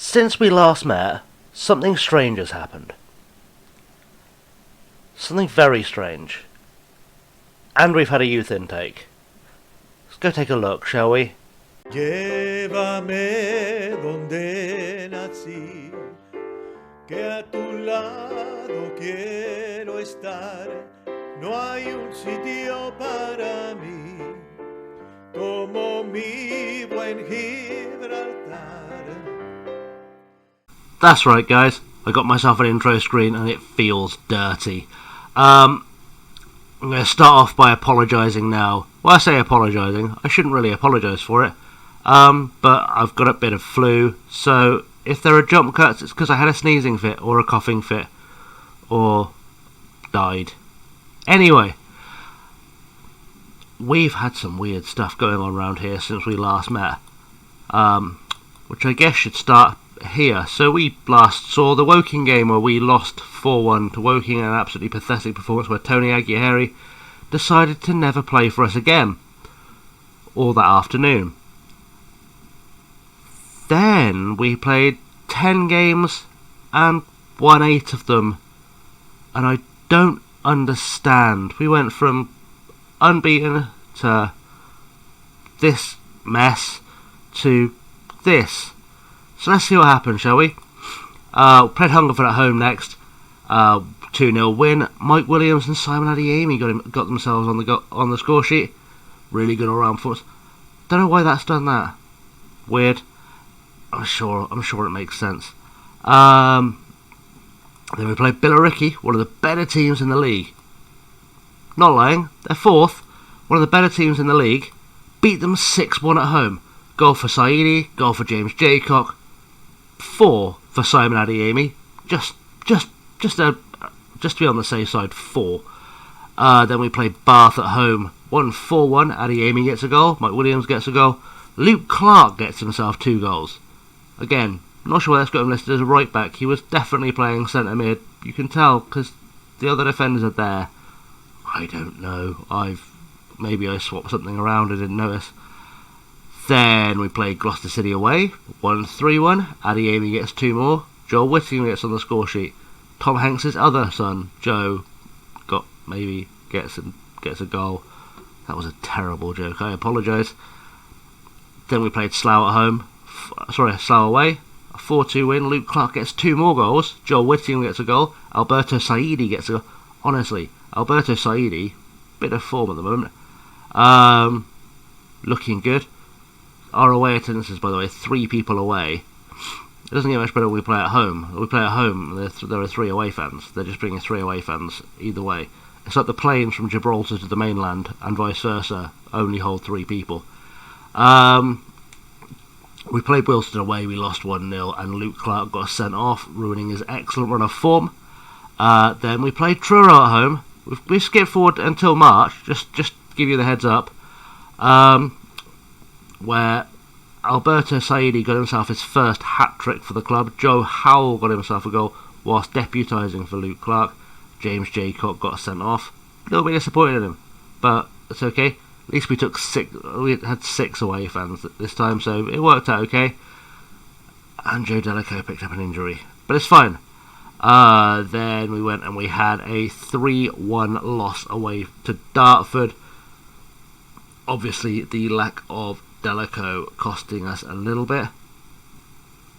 Since we last met, something strange has happened. Something very strange. And we've had a youth intake. Let's go take a look, shall we? Llévame donde nací, que a tu lado quiero estar. No hay un sitio para mí como mi buen Gibraltar. That's right, guys. I got myself an intro screen and it feels dirty. I'm going to start off by apologising now. Well, I say apologising. I shouldn't really apologise for it. But I've got a bit of flu, so if there are jump cuts, it's because I had a sneezing fit or a coughing fit or died. Anyway, we've had some weird stuff going on around here since we last met, which I guess should start here. So we last saw the Woking game where we lost 4-1 to Woking in an absolutely pathetic performance where Tony Aguirre decided to never play for us again, all that afternoon. Then we played 10 games and won 8 of them, and I don't understand. We went from unbeaten to this mess to this. So let's see what happens, shall we? Played Hungerford at home next. 2-0 win. Mike Williams and Simon Adeyemi got themselves on the score sheet. Really good all-round performance. Don't know why that's done that. Weird. I'm sure it makes sense. Then we played Billericay, one of the better teams in the league. Not lying, they're fourth. One of the better teams in the league. Beat them 6-1 at home. Goal for Saidi, goal for James Jaycock. 4 for Simon Adeyemi. Just to be on the safe side, 4. Then we played Bath at home. Won 4-1. Adeyemi gets a goal. Mike Williams gets a goal. Luke Clark gets himself 2 goals. Again, not sure why that's got him listed as a right back. He was definitely playing centre mid. You can tell because the other defenders are there. I don't know. Maybe I swapped something around. I didn't notice. Then we played Gloucester City away. Won 3-1. Adeyemi gets 2 more. Joel Whittingham gets on the score sheet. Tom Hanks' other son, Joe, gets a goal. That was a terrible joke. I apologise. Then we played Slough at home. Slough away. A 4-2 win. Luke Clark gets 2 more goals. Joel Whittingham gets a goal. Alberto Saidi gets a goal. Honestly, Alberto Saidi, bit of form at the moment. Looking good. Our away attendances, by the way, 3 people away. It doesn't get much better when we play at home. We play at home, there are 3 away fans. They're just bringing 3 away fans either way. It's like the planes from Gibraltar to the mainland and vice versa only hold 3 people. We played Wilston away, we lost 1-0 and Luke Clark got sent off, ruining his excellent run of form. Then we played Truro at home. We skipped forward until March, just to give you the heads up, where Alberto Saidi got himself his first hat-trick for the club. Joe Howell got himself a goal whilst deputising for Luke Clark. James Jaycock got sent off. A little bit disappointed in him, but it's okay. At least we had 6 away fans this time, so it worked out okay. And Joe Delico picked up an injury, but it's fine. Then we went and we had a 3-1 loss away to Dartford. Obviously, the lack of Delico costing us a little bit.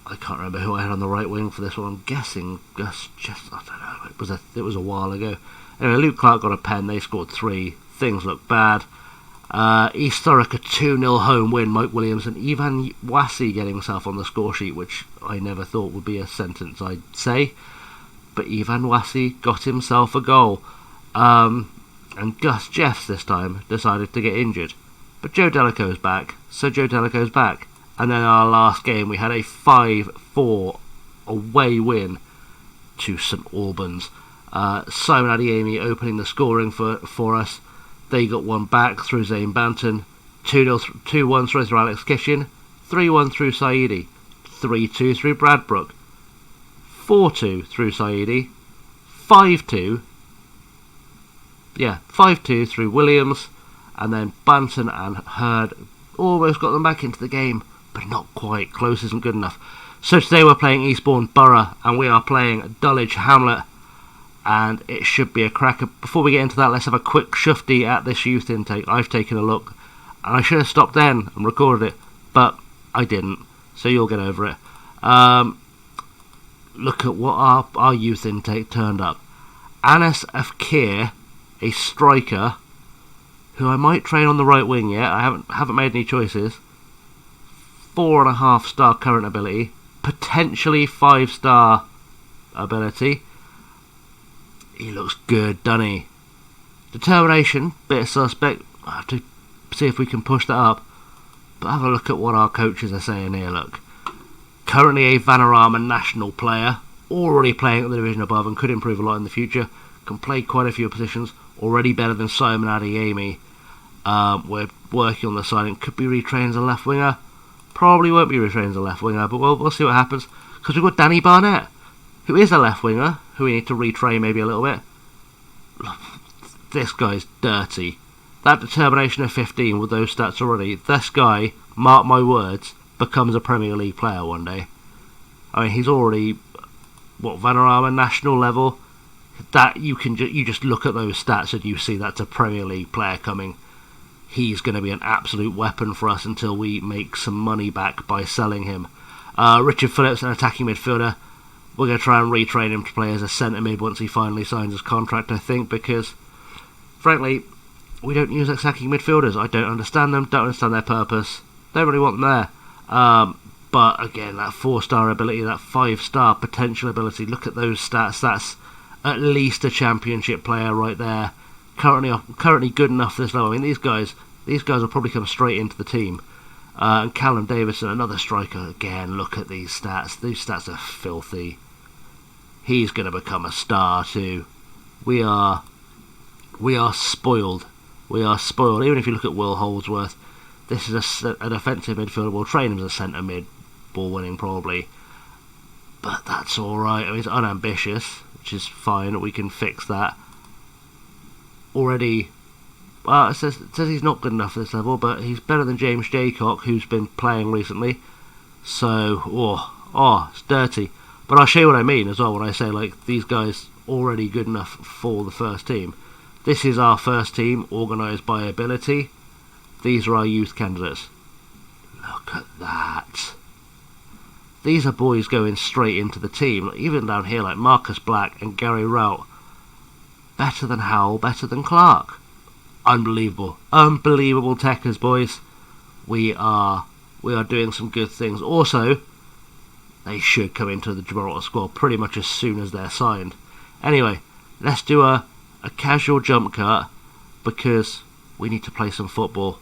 I can't remember who I had on the right wing for this one. I'm guessing Gus. I don't know. It was a while ago. Anyway, Luke Clark got a pen. They scored 3. Things look bad. East Thurrock a 2-0 home win. Mike Williams and Ivan Wasi getting himself on the score sheet, which I never thought would be a sentence I'd say. But Ivan Wasi got himself a goal. And Gus Jeffs this time decided to get injured. But Joe Delico's back, so Joe Delico's back. And then our last game, we had a 5-4 away win to St Albans. Simon Adeyemi opening the scoring for us. They got one back through Zane Banton. 2-1 through Alex Kitchen. 3-1 through Saidi. 3-2 through Bradbrook. 4-2 through Saidi. 5-2 through Williams. And then Banton and Hurd almost got them back into the game. but not quite. Close isn't good enough. So today we're playing Eastbourne, Boro, and we are playing Dulwich, Hamlet, and it should be a cracker. Before we get into that, let's have a quick shufty at this youth intake. I've taken a look, and I should have stopped then and recorded it, but I didn't, so you'll get over it. Look at what our youth intake turned up. Anas Afkir, a striker, who I might train on the right wing yet. I haven't made any choices. 4.5 star current ability, potentially 5-star ability. He looks good, doesn't he? Determination, bit suspect. I have to see if we can push that up. But have a look at what our coaches are saying here. Look, currently a Vanarama national player, already playing at the division above and could improve a lot in the future. Can play quite a few positions. Already better than Simon Adeyemi. We're working on the signing. Could be retrained as a left winger. Probably won't be retrained as a left winger, but we'll see what happens. Because we've got Danny Barnett, who is a left winger, who we need to retrain maybe a little bit. This guy's dirty. That determination of 15 with those stats already. This guy, mark my words, becomes a Premier League player one day. I mean, he's already Vanarama national level. That you just look at those stats and you see that's a Premier League player coming. He's going to be an absolute weapon for us until we make some money back by selling him. Richard Phillips, an attacking midfielder. We're going to try and retrain him to play as a centre mid once he finally signs his contract, I think, because frankly, we don't use attacking midfielders. I don't understand them, don't understand their purpose, don't really want them there. But again, that 4-star ability, that 5-star potential ability, look at those stats. That's at least a championship player right there. Currently good enough for this level. I mean, these guys will probably come straight into the team. And Callum Davison, another striker. Again, look at these stats. These stats are filthy. He's going to become a star too. We are spoiled. We are spoiled. Even if you look at Will Holdsworth, this is a defensive midfielder. We'll train him as a centre mid, ball winning probably. But that's all right. I mean, it's unambitious, which is fine. We can fix that. Already, it says he's not good enough for this level, but he's better than James Jaycock, who's been playing recently. So, it's dirty. But I'll show you what I mean as well when I say like these guys already good enough for the first team. This is our first team, organised by ability. These are our youth candidates. Look at that. These are boys going straight into the team. Even down here, like Marcus Black and Gary Rout. Better than Howell, better than Clark. Unbelievable. Unbelievable techers, boys. We are doing some good things. Also, they should come into the Gibraltar squad pretty much as soon as they're signed. Anyway, let's do a casual jump cut because we need to play some football.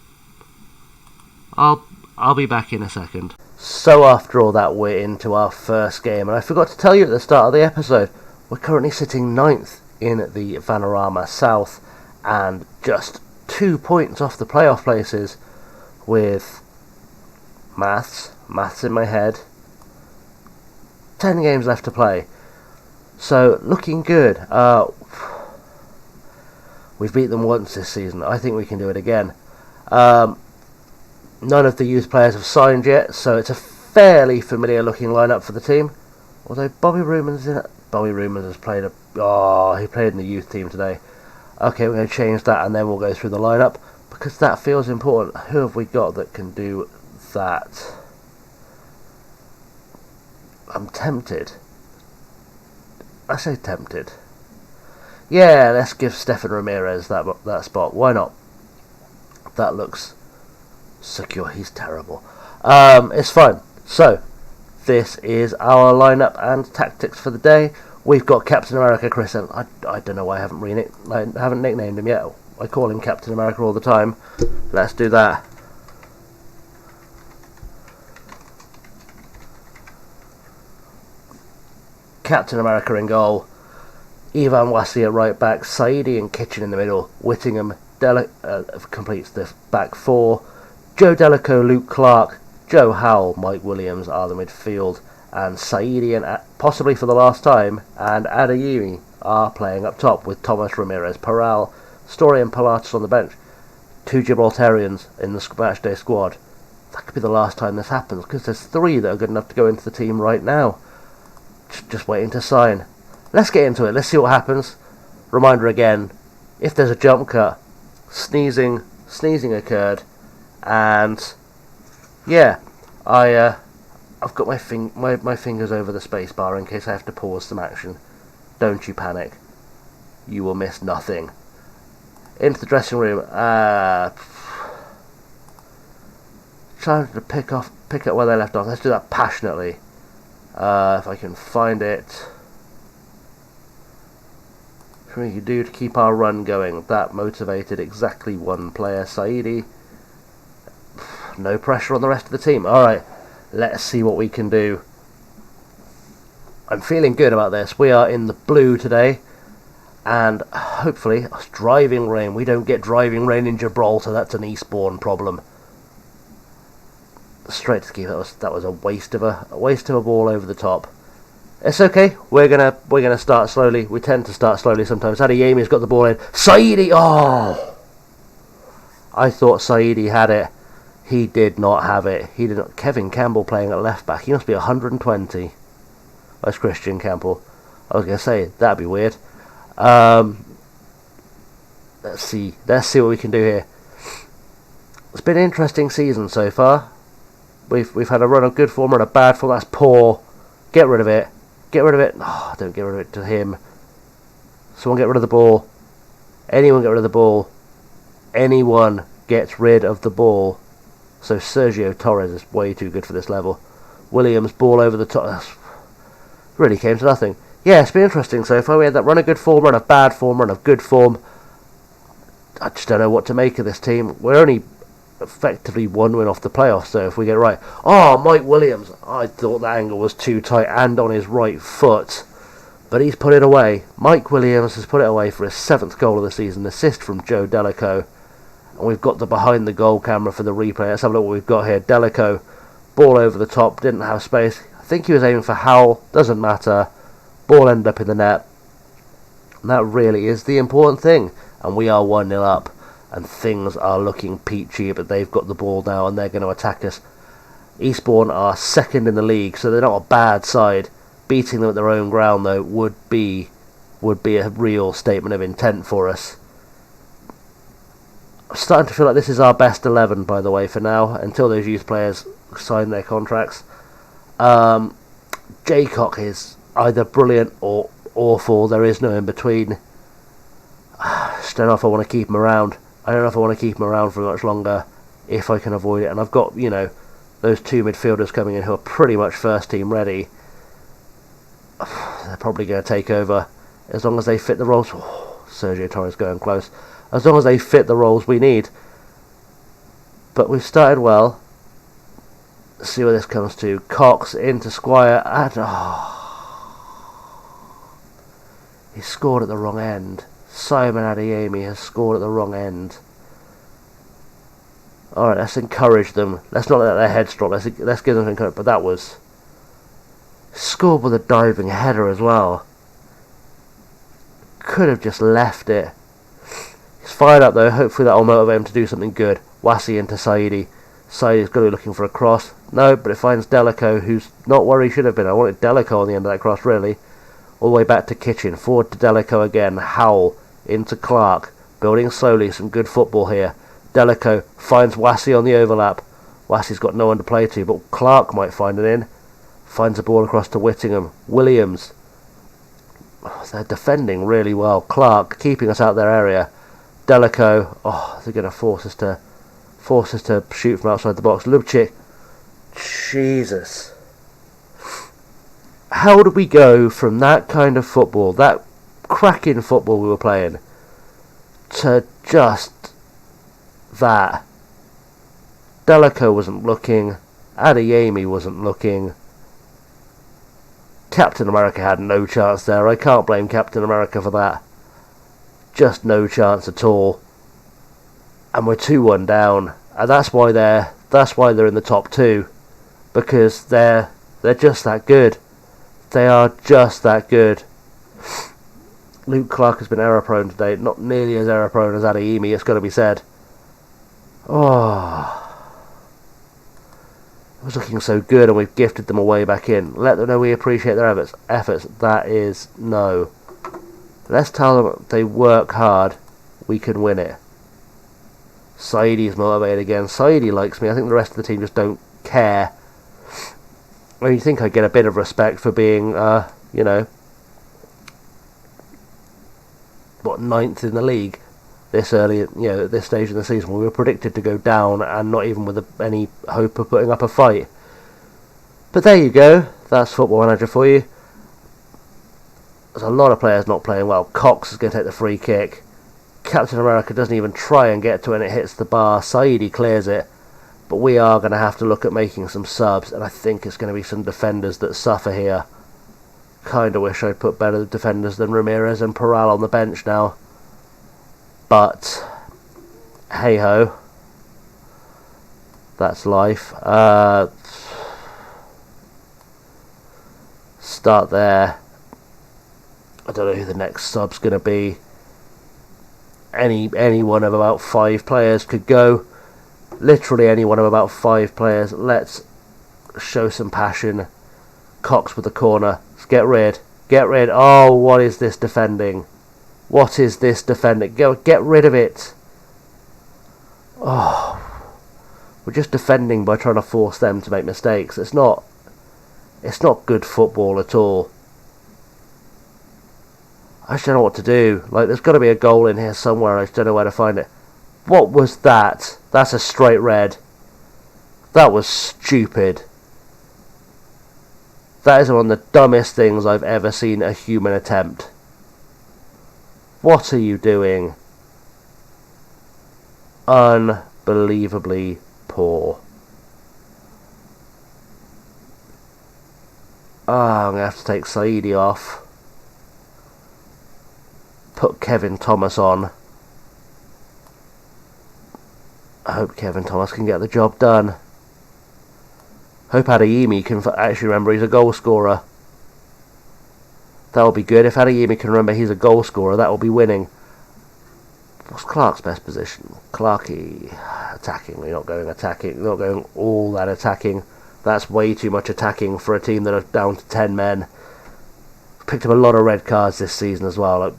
I'll be back in a second. So after all that, we're into our first game, and I forgot to tell you at the start of the episode, we're currently sitting 9th in the Vanarama South and just 2 points off the playoff places with maths in my head. 10 games left to play, so looking good. We've beat them once this season. I think we can do it again. None of the youth players have signed yet, so it's a fairly familiar looking lineup for the team, although Bobby Rumans has played he played in the youth team today. Okay, we're going to change that and then we'll go through the lineup because that feels important. Who have we got that can do that? I'm tempted. I say tempted. Yeah, let's give Stefan Ramirez that spot. Why not? That looks secure. He's terrible. It's fine. So, this is our lineup and tactics for the day. We've got Captain America Chris, and I don't know why I haven't nicknamed him yet. I call him Captain America all the time. Let's do that. Captain America in goal. Ivan Wassi at right back. Saidi and Kitchen in the middle. Whittingham completes the back four. Joe Delacoe, Luke Clark, Joe Howell, Mike Williams are the midfield, and Saidi, and possibly for the last time, and Adeyemi are playing up top with Thomas Ramirez Peral, Story and Pilatus on the bench. 2 Gibraltarians in the matchday squad. that could be the last time this happens, because there's 3 that are good enough to go into the team right now. Just waiting to sign. Let's get into it. Let's see what happens. Reminder again, if there's a jump cut, sneezing occurred, and yeah, I've got my fingers over the space bar in case I have to pause some action. Don't you panic. You will miss nothing. Into the dressing room. Trying to pick up where they left off. Let's do that passionately. If I can find it. What we can do to keep our run going. That motivated exactly 1 player, Saidi. No pressure on the rest of the team. Alright, let's see what we can do. I'm feeling good about this. We are in the blue today. And hopefully, driving rain. We don't get driving rain in Gibraltar. That's an Eastbourne problem. Straight to keep. That was a waste of a ball over the top. It's okay. We're gonna start slowly. We tend to start slowly sometimes. Adeyemi's got the ball in. Saidi. Oh, I thought Saidi had it. He did not have it. He did not. Kevin Campbell playing at left back. He must be 120. That's Christian Campbell. I was gonna say that'd be weird. Let's see what we can do here. It's been an interesting season so far. We've had a run of good form and a bad form. That's poor. Get rid of it. Get rid of it. Oh, don't get rid of it to him. Someone get rid of the ball. Anyone get rid of the ball. Anyone gets rid of the ball. So Sergio Torres is way too good for this level. Williams, ball over the top. That's really came to nothing. Yeah, it's been interesting so far. We had that run of good form, run of bad form, run of good form. I just don't know what to make of this team. We're only effectively 1 win off the playoffs, so if we get it right. Oh, Mike Williams. I thought that angle was too tight and on his right foot, but he's put it away. Mike Williams has put it away for his 7th goal of the season, assist from Joe Delico, and we've got the behind the goal camera for the replay. Let's have a look what we've got here. Delico, ball over the top, didn't have space. I think he was aiming for Howell, doesn't matter. Ball ended up in the net, and that really is the important thing, and we are 1-0 up. And things are looking peachy, but they've got the ball now and they're going to attack us. Eastbourne are 2nd in the league, so they're not a bad side. Beating them at their own ground, though, would be a real statement of intent for us. I'm starting to feel like this is our best 11, by the way, for now, until those youth players sign their contracts. Jaycock is either brilliant or awful. There is no in between. I just don't know if I want to keep him around. I don't know if I want to keep him around for much longer if I can avoid it. And I've got, those 2 midfielders coming in who are pretty much first team ready. They're probably going to take over as long as they fit the roles. Oh, Sergio Torres going close. As long as they fit the roles we need. But we've started well. Let's see where this comes to. Cox into Squire. And, he scored at the wrong end. Simon Adeyemi has scored at the wrong end. Alright, let's encourage them. Let's not let their heads drop. Let's give them encouragement. But that was scored with a diving header as well. Could have just left it. He's fired up though. Hopefully that will motivate him to do something good. Wasi into Saidi. Saidi's going to be looking for a cross. No, but it finds Delico, who's not where he should have been. I wanted Delico on the end of that cross, really. All the way back to Kitchen. Forward to Delico again. Howell into Clark. Building slowly. Some good football here. Delico finds Wasi on the overlap. Wasi's got no one to play to, but Clark might find it in. Finds a ball across to Whittingham. Williams. Oh, they're defending really well. Clark keeping us out their area. Delico. Oh, they're going to force us to shoot from outside the box. Lubchik. Jesus. How did we go from that kind of football, that cracking football we were playing, to just that? Delico wasn't looking. Adeyemi wasn't looking. Captain America had no chance there. I can't blame Captain America for that. Just no chance at all. And we're 2-1 down. And that's why they're in the top 2. Because they're just that good. They are just that good. Luke Clark has been error prone today. Not nearly as error prone as Adeyemi, it's got to be said. Oh. It was looking so good and we've gifted them away back in. Let them know we appreciate their efforts. That is no. Let's tell them they work hard, we can win it. Saidi is motivated again. Saidi likes me. I think the rest of the team just don't care. I mean, you think I'd get a bit of respect for being, you know, what, 9th in the league this early, you know, at this stage in the season. We were predicted to go down and not even with any hope of putting up a fight. But there you go. That's Football Manager for you. There's a lot of players not playing well. Cox is going to take the free kick. Captain America doesn't even try and get to it and it hits the bar. Saidi clears it. But we are going to have to look at making some subs, and I think it's going to be some defenders that suffer here. Kind of wish I'd put better defenders than Ramirez and Peral on the bench now. But, hey-ho. That's life. Start there. I don't know who the next sub's going to be. Any one of about 5 players could go. Literally any one of about 5 players. Let's show some passion. Cox with the corner. Let's get rid. Get rid. Oh, what is this defending? What is this defending? Get rid of it. Oh, we're just defending by trying to force them to make mistakes. It's not good football at all. I just don't know what to do. Like, there's got to be a goal in here somewhere. I just don't know where to find it. What was that? That's a straight red. That was stupid. That is one of the dumbest things I've ever seen a human attempt. What are you doing? Unbelievably poor. I'm going to have to take Saidi off. Put Kevin Thomas on. I hope Kevin Thomas can get the job done. Hope Adeyemi can actually remember he's a goal scorer. That will be good. If Adeyemi can remember he's a goal scorer, that will be winning. What's Clark's best position? Clarkey attacking. We're not going attacking. Not going all that attacking. That's way too much attacking for a team that are down to 10 men. Picked up a lot of red cards this season as well. Like,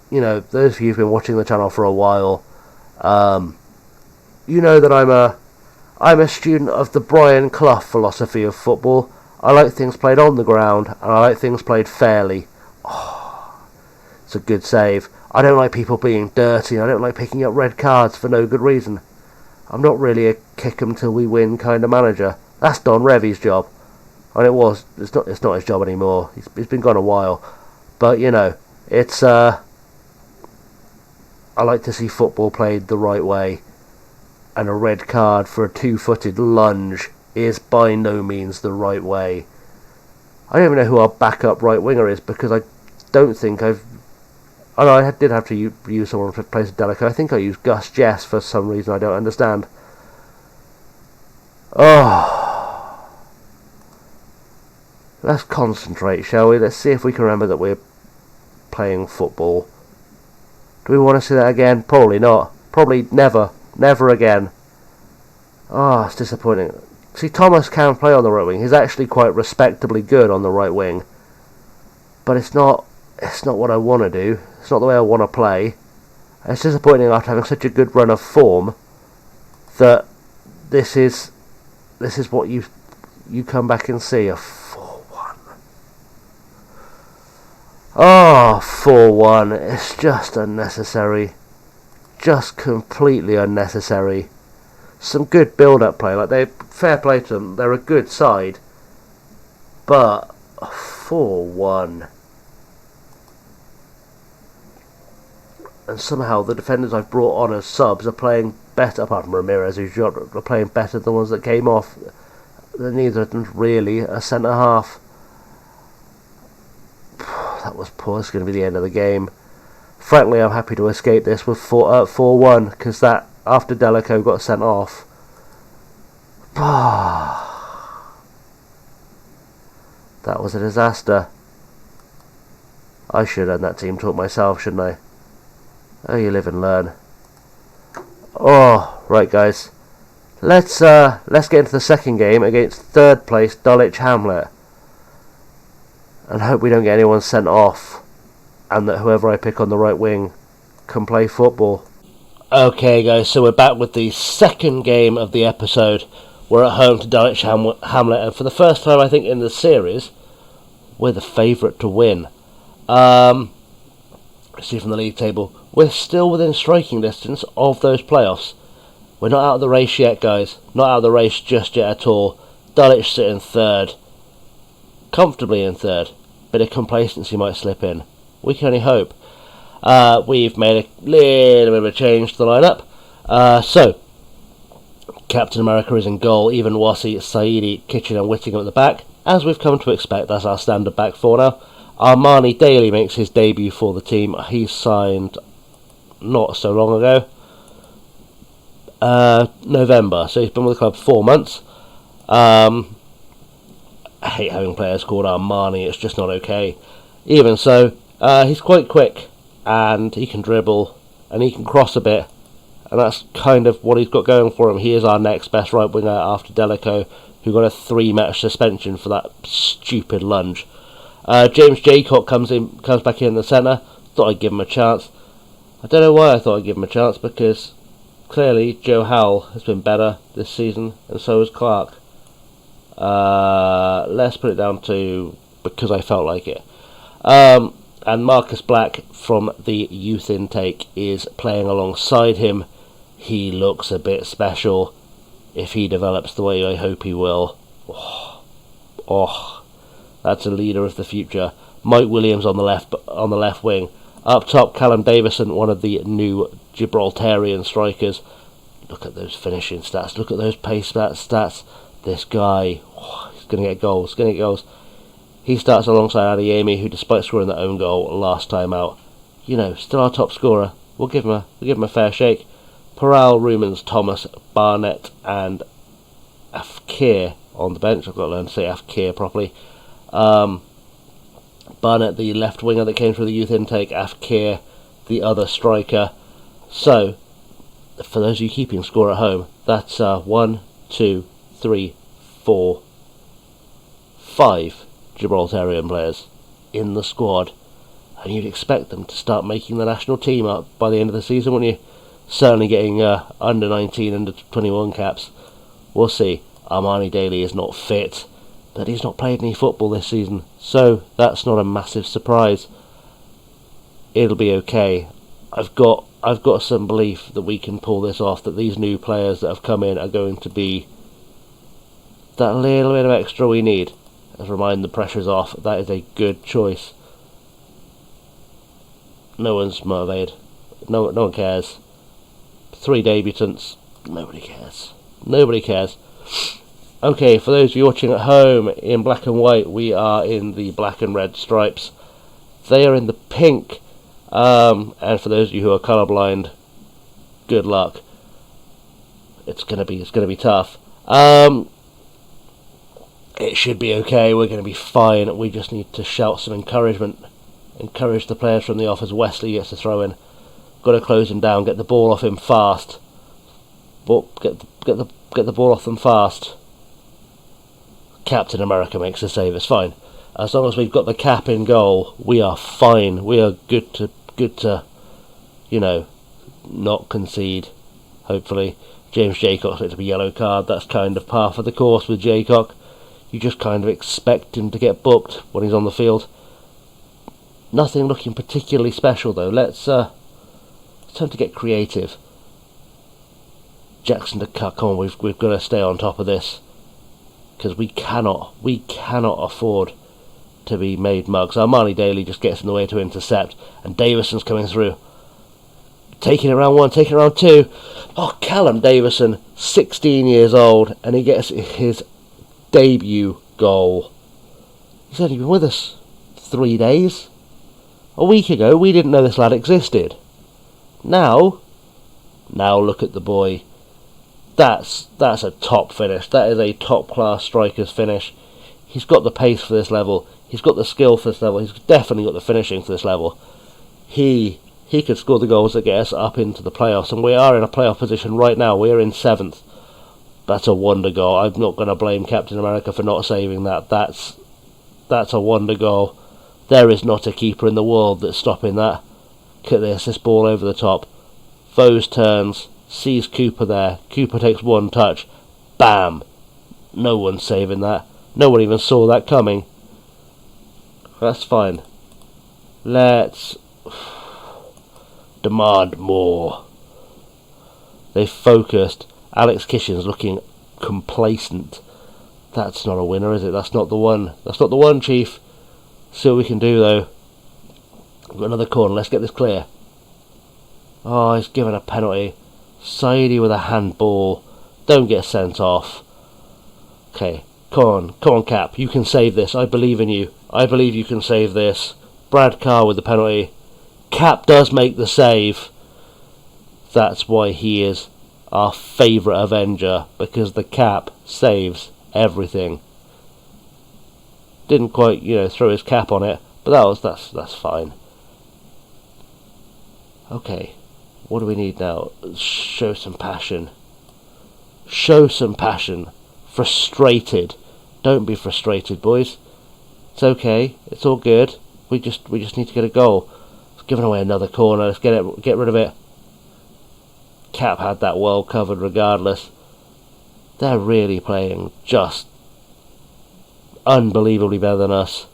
you know, those of you who've been watching the channel for a while, you know that I'm a student of the Brian Clough philosophy of football. I like things played on the ground, and I like things played fairly. Oh, it's a good save. I don't like people being dirty, and I don't like picking up red cards for no good reason. I'm not really a kick 'em till we win kind of manager. That's Don Revie's job. And it was. It's not his job anymore. He's been gone a while. But, you know, it's... I like to see football played the right way. And a red card for a 2-footed lunge is by no means the right way. I don't even know who our backup right winger is, because I don't think I've... Oh no, I did have to use someone to replace Delico. I think I used Gus Jess for some reason I don't understand. Oh... Let's concentrate, shall we? Let's see if we can remember that we're playing football. Do we want to see that again? Probably not. Probably never. Never again. Ah, it's disappointing. See, Thomas can play on the right wing. He's actually quite respectably good on the right wing. But it's not what I want to do. It's not the way I want to play. It's disappointing after having such a good run of form that this is what you come back and see. A 4-1. Oh, 4-1. It's just unnecessary. Just completely unnecessary. Some good build-up play. Like, fair play to them. They're a good side. But 4-1. And somehow the defenders I've brought on as subs are playing better, apart from Ramirez, who's are playing better than the ones that came off. Neither of them really a centre half. That was poor. It's going to be the end of the game. Frankly, I'm happy to escape this with 4-1, because that, after Delico got sent off, that was a disaster. I should end that team talk myself, shouldn't I? Oh, you live and learn. Oh, right guys. Let's get into the second game against third place Dulwich Hamlet, and hope we don't get anyone sent off, and that whoever I pick on the right wing can play football. Okay guys, so we're back with the second game of the episode. We're at home to Dulwich Hamlet, and for the first time I think in the series, we're the favourite to win. See from the league table, we're still within striking distance of those playoffs. We're not out of the race yet, guys. Not out of the race just yet at all. Dulwich sit in third. Comfortably in third. Bit of complacency might slip in. We can only hope. We've made a little bit of a change to the lineup. So, Captain America is in goal. Even Wassi, Saidi, Kitchen and Whittingham at the back. As we've come to expect, that's our standard back four now. Armani Daly makes his debut for the team. He signed not so long ago. November, so he's been with the club 4 months. I hate having players called Armani, it's just not okay. Even so, he's quite quick, and he can dribble, and he can cross a bit, and that's kind of what he's got going for him. He is our next best right winger after Delico, who got a 3-match suspension for that stupid lunge. James Jaycock comes back in the centre. Thought I'd give him a chance. I don't know why I thought I'd give him a chance, because clearly Joe Howell has been better this season, and so has Clark. Let's put it down to because I felt like it. And Marcus Black from the youth intake is playing alongside him. He looks a bit special. If he develops the way I hope he will, that's a leader of the future. Mike Williams on the left wing. Up top, Callum Davison, one of the new Gibraltarian strikers. Look at those finishing stats. Look at those pace stats. This guy, he's going to get goals. He starts alongside Adeyemi, who, despite scoring their own goal last time out, still our top scorer. We'll give him a fair shake. Peral, Rumans, Thomas, Barnett, and Afkir on the bench. I've got to learn to say Afkir properly. Barnett, the left winger that came through the youth intake. Afkir, the other striker. So, for those of you keeping score at home, that's 1, 2, 3, 4, 5 Gibraltarian players in the squad, and you'd expect them to start making the national team up by the end of the season, wouldn't you? Certainly getting under 19, under 21 caps. We'll see. Armani Daly is not fit, but he's not played any football this season, so that's not a massive surprise. It'll be okay. I've got some belief that we can pull this off, that these new players that have come in are going to be that little bit of extra we need. Let's remind the pressure's off. That is a good choice. No one's motivated. No one cares. 3 debutants. Nobody cares. Okay, for those of you watching at home in black and white, we are in the black and red stripes. They are in the pink. And for those of you who are colourblind, good luck. It's gonna be tough. It should be okay. We're going to be fine. We just need to shout some encouragement. Encourage the players from the off as Wesley gets to throw in. Got to close him down. Get the ball off him fast. Get the ball off them fast. Captain America makes a save. It's fine. As long as we've got the cap in goal, we are fine. We are good to, not concede. Hopefully, James Jaycock's going to be yellow card. That's kind of par for the course with Jaycock. You just kind of expect him to get booked when he's on the field. Nothing looking particularly special though. Let's time to get creative. Jackson to cut. Come on, we've got to stay on top of this, because we cannot afford to be made mugs. Armani Daly just gets in the way to intercept, and Davison's coming through. Taking it round 1, taking it round 2. Oh, Callum Davison, 16 years old, and he gets his debut goal. He's only been with us 3 days. A week ago we didn't know this lad existed. Now look at the boy. That's a top finish. That is a top class striker's finish. He's got the pace for this level. He's got the skill for this level. He's definitely got the finishing for this level. He could score the goals that get us up into the playoffs, and we are in a playoff position right now. We're in 7th. That's a wonder goal. I'm not going to blame Captain America for not saving that. That's a wonder goal. There is not a keeper in the world that's stopping that. Look at this ball over the top. Foes turns, sees Cooper there. Cooper takes one touch. Bam! No one's saving that. No one even saw that coming. That's fine. Let's demand more. They focused. Alex Kitchen's looking complacent. That's not a winner, is it? That's not the one. That's not the one, Chief. See what we can do, though. We've got another corner. Let's get this clear. Oh, he's given a penalty. Saidi with a handball. Don't get sent off. Okay, come on, Cap. You can save this. I believe in you. I believe you can save this. Brad Carr with the penalty. Cap does make the save. That's why he is our favourite Avenger, because the Cap saves everything. Didn't quite, throw his cap on it, but that's fine. Okay, what do we need now? Show some passion. Show some passion. Frustrated. Don't be frustrated, boys. It's okay. It's all good. We just need to get a goal. It's giving away another corner. Let's get rid of it. Cap had that well covered regardless. They're really playing just unbelievably better than us.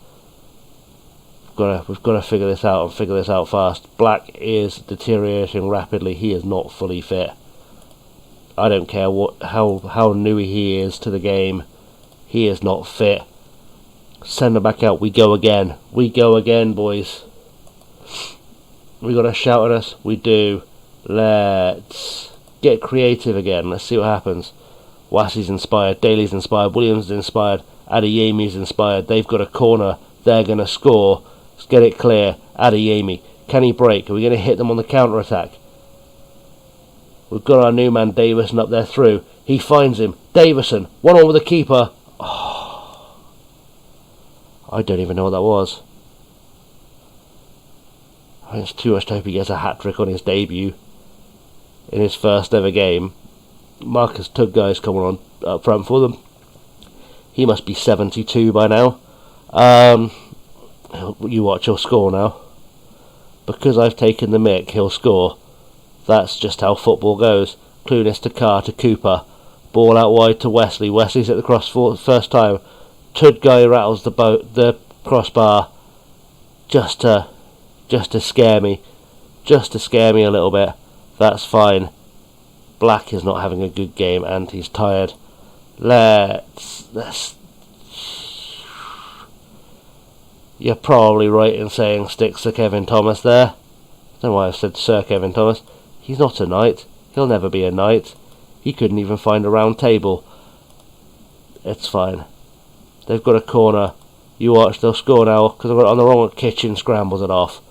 We've got to figure this out and figure this out fast. Black is deteriorating rapidly. He is not fully fit. I don't care how new he is to the game. He is not fit. Send him back out. We go again. We go again, boys. We got to shout at us. We do. Let's get creative again. Let's see what happens. Wassey's inspired. Daly's inspired. Williams is inspired. Adeyemi's inspired. They've got a corner. They're going to score. Let's get it clear. Adeyemi. Can he break? Are we going to hit them on the counter-attack? We've got our new man Davison up there through. He finds him. Davison. 1-1 with the keeper. Oh, I don't even know what that was. I think it's too much to hope he gets a hat-trick on his debut in his first ever game. Marcus Tudguy's coming on up front for them. He must be 72 by now. You watch, he'll score now. Because I've taken the mick, he'll score. That's just how football goes. Clunas to Carr to Cooper. Ball out wide to Wesley. Wesley's at the cross for the first time. Tudguy rattles the crossbar. Just to scare me. Just to scare me a little bit. That's fine. Black is not having a good game and he's tired. Let's... You're probably right in saying stick Sir Kevin Thomas there. I don't know why I've said Sir Kevin Thomas. He's not a knight. He'll never be a knight. He couldn't even find a round table. It's fine. They've got a corner. You watch, they'll score now because I've got it on the wrong. Kitchen scrambles it off.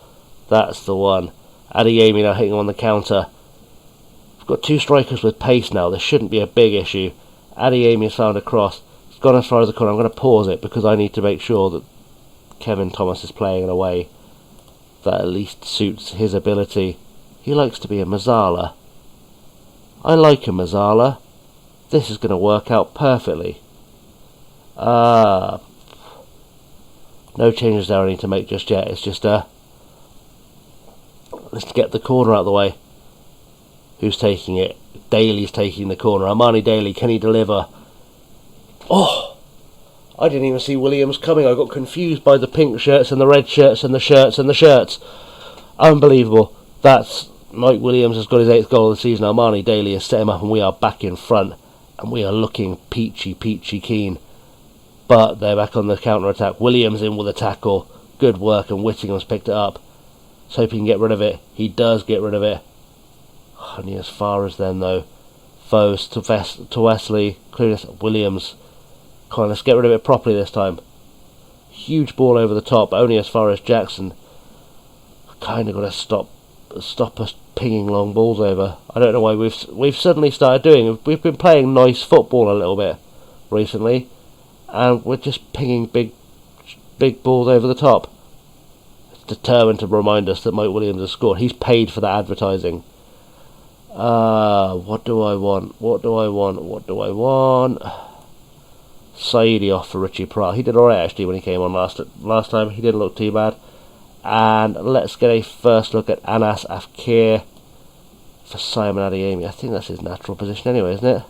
That's the one. Adeyemi now hitting on the counter. We've got two strikers with pace now. This shouldn't be a big issue. Adeyemi has found a cross. It's gone as far as the corner. I'm going to pause it because I need to make sure that Kevin Thomas is playing in a way that at least suits his ability. He likes to be a Mazzala. I like a Mazzala. This is going to work out perfectly. No changes there I need to make just yet. It's just let's get the corner out of the way. Who's taking it? Daly's taking the corner. Armani Daly, can he deliver? Oh! I didn't even see Williams coming. I got confused by the pink shirts and the red shirts and the shirts and the shirts. Unbelievable. That's Mike Williams has got his 8th goal of the season. Armani Daly has set him up and we are back in front. And we are looking peachy keen. But they're back on the counter-attack. Williams in with a tackle. Good work and Whittingham's picked it up. Let's hope he can get rid of it. He does get rid of it. Only as far as then though. Foes to Wesley. Williams. Come on, let's get rid of it properly this time. Huge ball over the top, only as far as Jackson. Kind of got to stop us pinging long balls over. I don't know why we've suddenly started doing. We've been playing nice football a little bit recently, and we're just pinging big balls over the top. It's determined to remind us that Mike Williams has scored. He's paid for that advertising. What do I want? Saidi off for Richie Pratt. He did alright actually when he came on last time. He didn't look too bad. And let's get a first look at Anas Afkir for Simon Adeyemi. I think that's his natural position anyway, isn't it?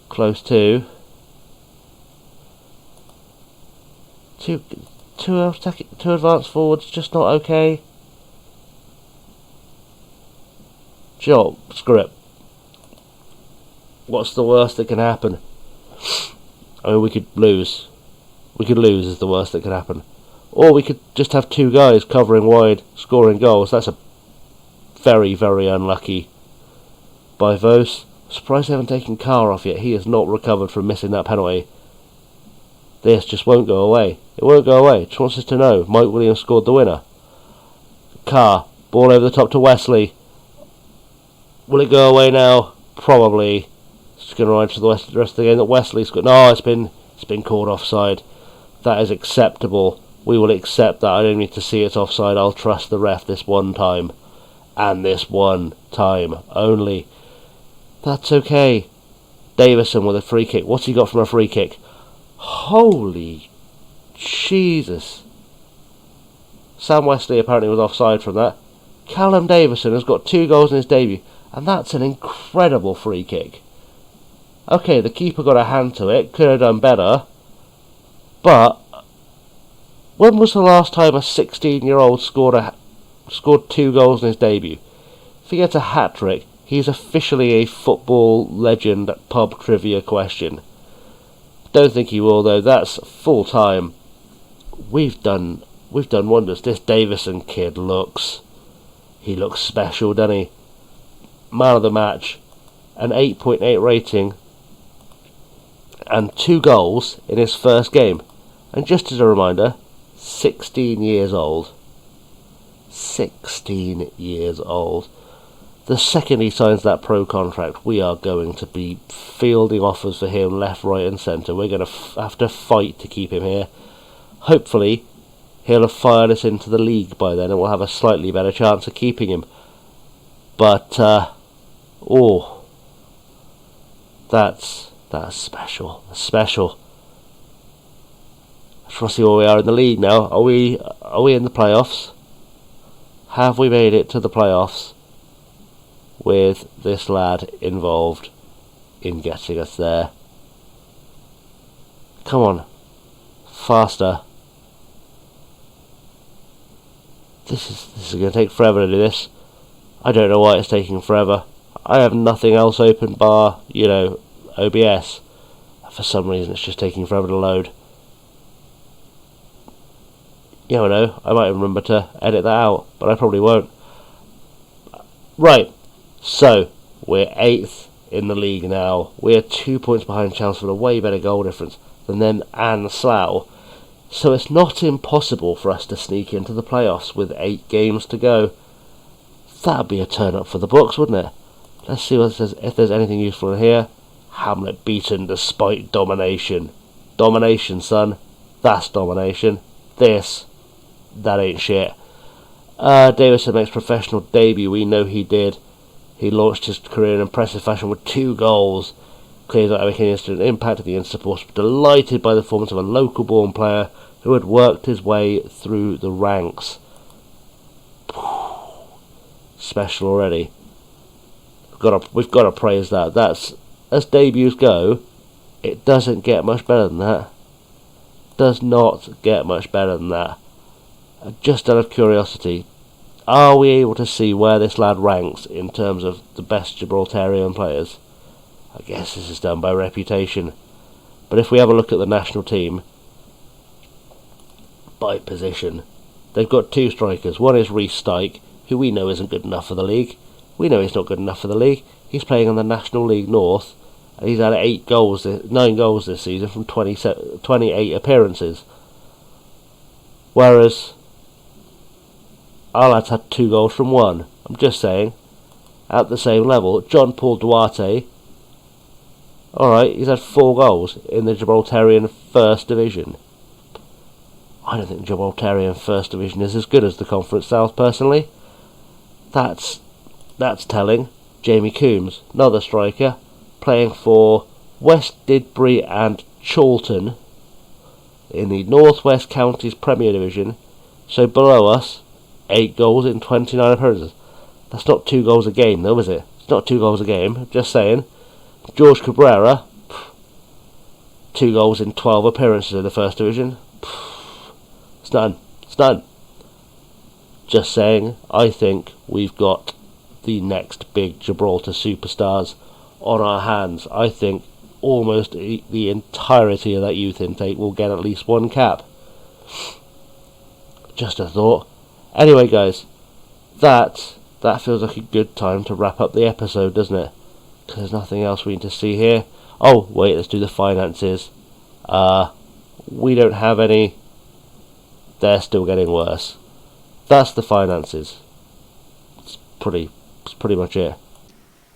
Close to. Two advanced forwards, just not okay. Joe, screw it. What's the worst that can happen? I mean, we could lose. We could lose is the worst that could happen. Or we could just have two guys covering wide, scoring goals. That's a very, very unlucky by Vos. Surprised they haven't taken Carr off yet. He has not recovered from missing that penalty. This just won't go away. It won't go away. Just wants us to know. Mike Williams scored the winner. Carr, ball over the top to Wesley. Will it go away now? Probably. It's going to ride to the rest of the game that Wesley's got. No, it's been called offside. That is acceptable. We will accept that. I don't need to see it offside. I'll trust the ref this one time. And this one time only. That's okay. Davison with a free kick. What's he got from a free kick? Holy Jesus. Sam Wesley apparently was offside from that. Callum Davison has got 2 goals in his debut. And that's an incredible free kick. Okay, the keeper got a hand to it. Could have done better. But when was the last time a 16-year-old scored 2 goals in his debut? If he gets a hat-trick, he's officially a football legend pub trivia question. Don't think he will though. That's full time. We've done wonders. This Davison kid looks special, doesn't he? Man of the match, an 8.8 rating, and 2 goals in his first game. And just as a reminder, 16 years old. 16 years old. The second he signs that pro contract, we are going to be fielding offers for him left, right and centre. We're going to have to fight to keep him here. Hopefully, he'll have fired us into the league by then and we'll have a slightly better chance of keeping him. But, that's special. That's special. I just want to see where we are in the league now. Are we in the playoffs? Have we made it to the playoffs with this lad involved in getting us there? Come on. Faster. This is going to take forever to do this. I don't know why it's taking forever. I have nothing else open bar, OBS. For some reason it's just taking forever to load. You never know, I might remember to edit that out, but I probably won't. Right, so we're 8th in the league now. We're 2 points behind Chelmsford, a way better goal difference than them and Slough. So it's not impossible for us to sneak into the playoffs with 8 games to go. That'd be a turn up for the books, wouldn't it? Let's see if there's anything useful in here. Hamlet beaten despite domination. Domination, son. That's domination. That ain't shit. Davison makes professional debut. We know he did. He launched his career in impressive fashion with 2 goals. Clears out making an instant impact at the end supporters were delighted by the performance of a local-born player who had worked his way through the ranks. Special already. We've got to praise that. That's, as debuts go, it doesn't get much better than that. Does not get much better than that. Just out of curiosity, are we able to see where this lad ranks in terms of the best Gibraltarian players? I guess this is done by reputation. But if we have a look at the national team, by position, they've got 2 strikers. One is Rhys Dyke, who we know isn't good enough for the league. We know he's not good enough for the league. He's playing in the National League North, and he's had 9 goals this season from 28 appearances. Whereas our lad's had 2 goals from 1. I'm just saying, at the same level. John Paul Duarte, alright, he's had 4 goals in the Gibraltarian First Division. I don't think the Gibraltarian First Division is as good as the Conference South, personally. That's telling. Jamie Coombs, another striker, playing for West Didbury and Chorlton in the North West Counties Premier Division. So below us, 8 goals in 29 appearances. That's not 2 goals a game though, is it? It's not 2 goals a game, just saying. George Cabrera, 2 goals in 12 appearances in the First Division. It's none. Just saying, I think we've got the next big Gibraltar superstars on our hands. I think almost the entirety of that youth intake will get at least 1 cap. Just a thought. Anyway, guys, that feels like a good time to wrap up the episode, doesn't it? Because there's nothing else we need to see here. Oh, wait, let's do the finances. We don't have any. They're still getting worse. That's the finances. It's pretty much it.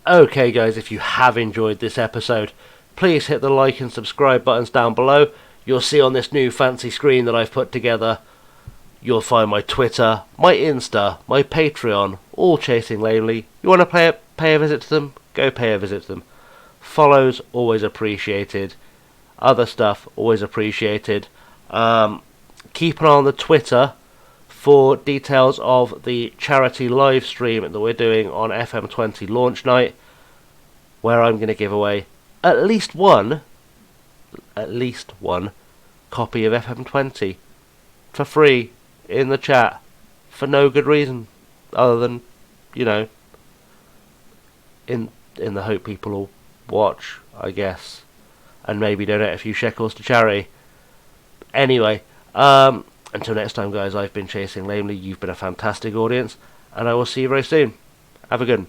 Okay, guys, if you have enjoyed this episode, please hit the like and subscribe buttons down below. You'll see on this new fancy screen that I've put together, you'll find my Twitter, my Insta, my Patreon, all chasing lamely. You want to pay a visit to them? Go pay a visit to them. Follows, always appreciated. Other stuff, always appreciated. Keep an eye on the Twitter for details of the charity live stream that we're doing on FM20 launch night, where I'm going to give away at least one copy of FM20 for free in the chat for no good reason other than, in the hope people will watch, I guess, and maybe donate a few shekels to charity. Anyway, until next time, guys, I've been Chasing Lamely. You've been a fantastic audience, and I will see you very soon. Have a good one.